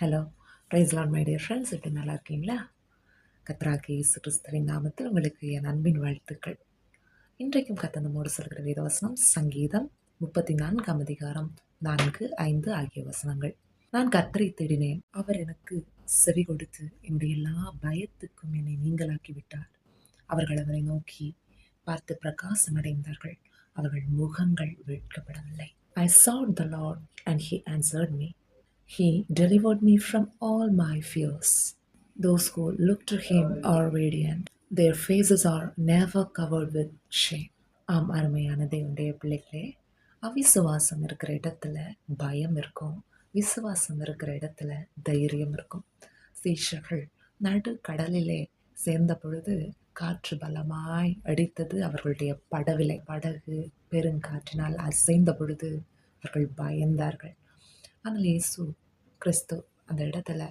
Hello, praise lord my dear friends. எப்படி நல்லா இருக்கீங்களா? கர்த்தராகிய இயேசு கிறிஸ்துவின் நாமத்தில் உங்களுக்கு என் அன்பின் வாழ்த்துக்கள். இன்றைக்கும் கர்த்தர் நம்மோடு சொல்கிற வேதவசனம் சங்கீதம் 34ஆம் அதிகாரம் 4, 5 ஆகிய வசனங்கள். நான் கர்த்தரை தேடினேன், அவர் எனக்கு செவி கொடுத்து என்னுடைய எல்லா பயத்துக்கும் என்னை நீங்களாக்கி விட்டார். அவர்கள் அவரை நோக்கி பார்த்து பிரகாசம் அடைந்தார்கள், அவர்கள் முகங்கள் வெட்கப்படவில்லை. I sought the Lord and he answered me. He delivered me from all my fears. Those who look to him are radiant. Their faces are never covered with shame. ஆம், அருமையான தேவனுடைய பிள்ளைகளே, அவிசுவாசம் இருக்கிற இடத்துல பயம் இருக்கும், விசுவாசம் இருக்கிற இடத்துல தைரியம் இருக்கும். சீஷர்கள் நடு கடலிலே சேர்ந்த பொழுது காற்று பலமாய் அடித்தது, அவர்களுடைய படகு பெருங்காற்றினால் அசைந்த பொழுது அவர்கள் பயந்தார்கள். ஆனால் இயேசு கிறிஸ்து அந்த இடத்துல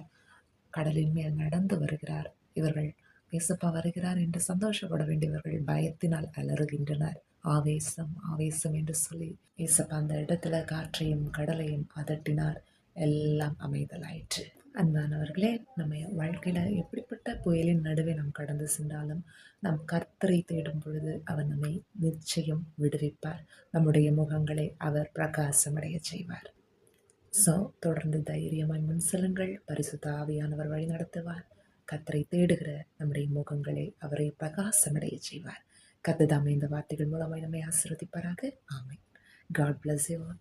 கடலின் மேல் நடந்து வருகிறார். இவர்கள் இயேசப்பா வருகிறார் என்று சந்தோஷப்பட வேண்டியவர்கள் பயத்தினால் அலறுகின்றனர். ஆவேசம் ஆவேசம் என்று சொல்லி இயேசப்பா அந்த இடத்துல காற்றையும் கடலையும் அதட்டினார். எல்லாம் அமைதலாயிற்று. அன்பானவர்களே, நம்ம வாழ்க்கையில எப்படிப்பட்ட புயலின் நடுவே நாம் கடந்து சென்றாலும் நாம் கர்த்தரை தேடும் பொழுது அவர் நம்மை நிச்சயம் விடுவிப்பார். நம்முடைய முகங்களை அவர் பிரகாசமடைய செய்வார். தொடர்ந்து தைரியமாய் முன் செல்லுங்கள். பரிசுத்த ஆவியானவர் வழி நடத்துவார். கர்த்தரை தேடுகிற நம்முடைய முகங்களை அவரை பிரகாசமடைய செய்வார். கர்த்தர் தாமே இந்த வார்த்தைகள் மூலமாய் நம்மை ஆசீர்வதிப்பாராக. ஆமென். God bless you all.